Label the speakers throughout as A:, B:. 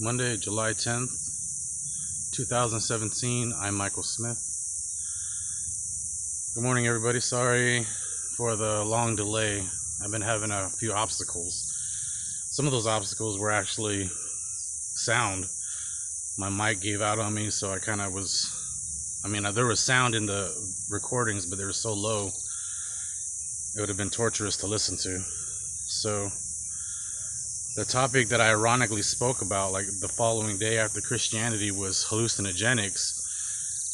A: Monday, July 10th, 2017. I'm Michael Smith. Good morning, everybody. Sorry for the long delay. I've been having a few obstacles. Some of those obstacles were actually sound. My mic gave out on me, so I kind of was... there was sound in the recordings, but they were so low, it would have been torturous to listen to. So the topic that I ironically spoke about like the following day after Christianity was hallucinogenics.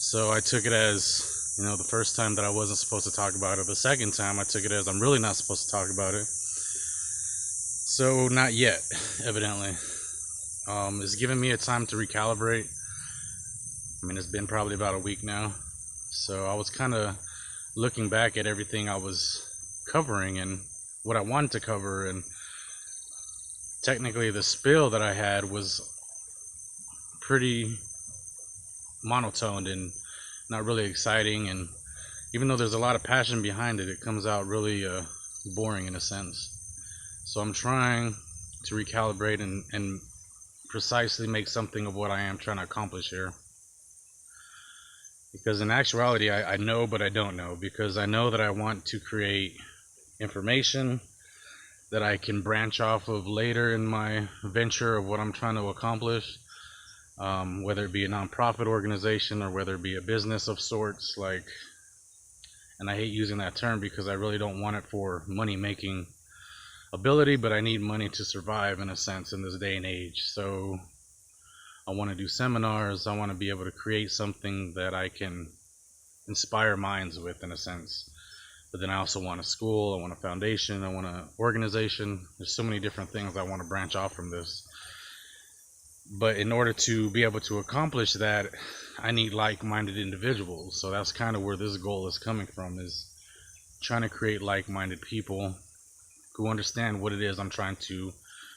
A: So I took it as, the first time that I wasn't supposed to talk about it. The second time I took it as I'm really not supposed to talk about it. So not yet, evidently. It's given me a time to recalibrate. It's been probably about a week now. So I was kind of looking back at everything I was covering and what I wanted to cover, and technically the spill that I had was pretty monotoned and not really exciting, and even though there's a lot of passion behind it, it comes out really boring in a sense. So I'm trying to recalibrate and precisely make something of what I am trying to accomplish here. Because in actuality, I know, but I don't know. Because I know that I want to create information that I can branch off of later in my venture of what I'm trying to accomplish, whether it be a nonprofit organization or whether it be a business of sorts. And I hate using that term because I really don't want it for money-making ability, but I need money to survive in a sense in this day and age. So I want to do seminars. I want to be able to create something that I can inspire minds with in a sense. But then I also want a school, I want a foundation, I want an organization. There's so many different things I want to branch off from this. But in order to be able to accomplish that, I need like-minded individuals. So that's kind of where this goal is coming from, is trying to create like-minded people who understand what it is I'm trying to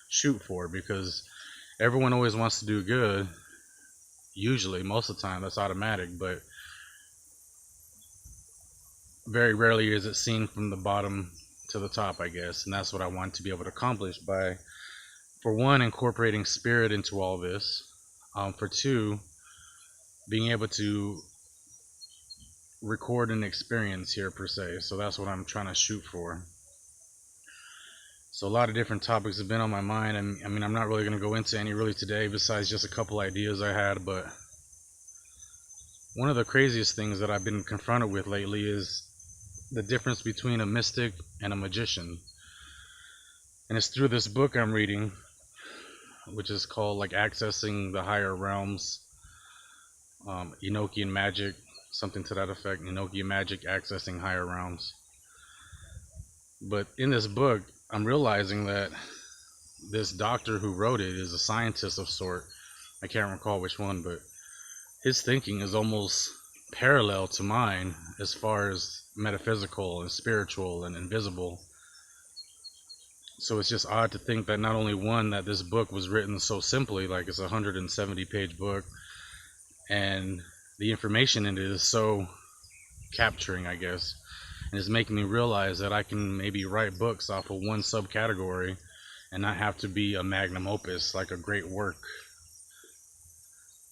A: shoot for. Because everyone always wants to do good. Usually, most of the time, that's automatic. But very rarely is it seen from the bottom to the top, I guess. And that's what I want to be able to accomplish by, for one, incorporating spirit into all this. For two, being able to record an experience here per se. So that's what I'm trying to shoot for. So a lot of different topics have been on my mind. And I'm not really going to go into any really today besides just a couple ideas I had. But one of the craziest things that I've been confronted with lately is the difference between a mystic and a magician. And it's through this book I'm reading, which is called Accessing the Higher Realms, Enochian Magic, something to that effect. Enochian Magic, Accessing Higher Realms. But in this book, I'm realizing that this doctor who wrote it is a scientist of sort. I can't recall which one, but his thinking is almost parallel to mine as far as metaphysical and spiritual and invisible. So it's just odd to think that not only one, that this book was written so simply, it's a 170-page book, and the information in it is so capturing, I guess, and it's making me realize that I can maybe write books off of one subcategory and not have to be a magnum opus, like a great work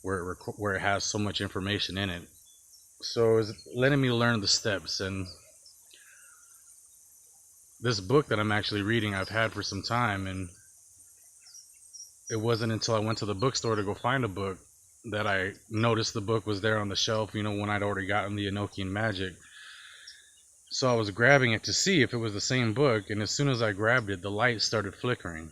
A: where it has so much information in it. So it's letting me learn the steps. And this book that I'm actually reading, I've had for some time, and it wasn't until I went to the bookstore to go find a book that I noticed the book was there on the shelf, when I'd already gotten the Enochian Magic. So I was grabbing it to see if it was the same book, and as soon as I grabbed it, the lights started flickering.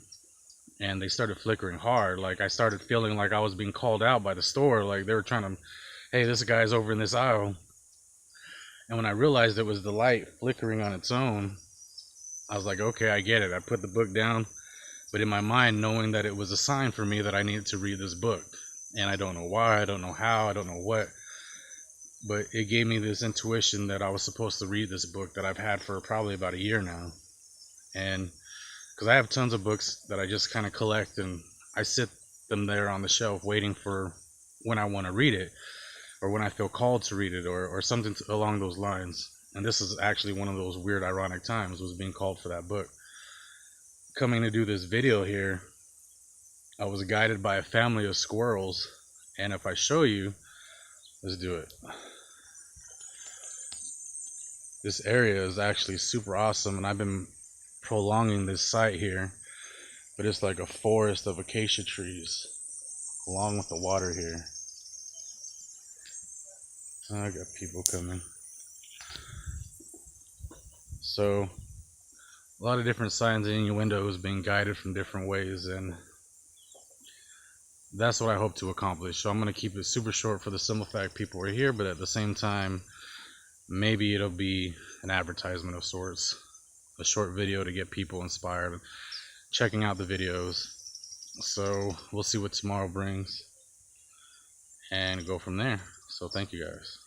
A: And they started flickering hard. I started feeling like I was being called out by the store. They were trying to, hey, this guy's over in this aisle. And when I realized it was the light flickering on its own, I was like, okay, I get it. I put the book down, but in my mind, knowing that it was a sign for me that I needed to read this book. And I don't know why, I don't know how, I don't know what, but it gave me this intuition that I was supposed to read this book that I've had for probably about a year now. And because I have tons of books that I just kind of collect, and I sit them there on the shelf waiting for when I want to read it, or when I feel called to read it, or something along those lines. And this is actually one of those weird, ironic times, was being called for that book. Coming to do this video here, I was guided by a family of squirrels, and if I show you, let's do it. This area is actually super awesome, and I've been prolonging this site here, but it's like a forest of acacia trees along with the water here. I got people coming. So a lot of different signs and innuendos being guided from different ways, and that's what I hope to accomplish. So I'm going to keep it super short for the simple fact people are here, but at the same time, maybe it'll be an advertisement of sorts, a short video to get people inspired, checking out the videos. So we'll see what tomorrow brings and go from there. So thank you guys.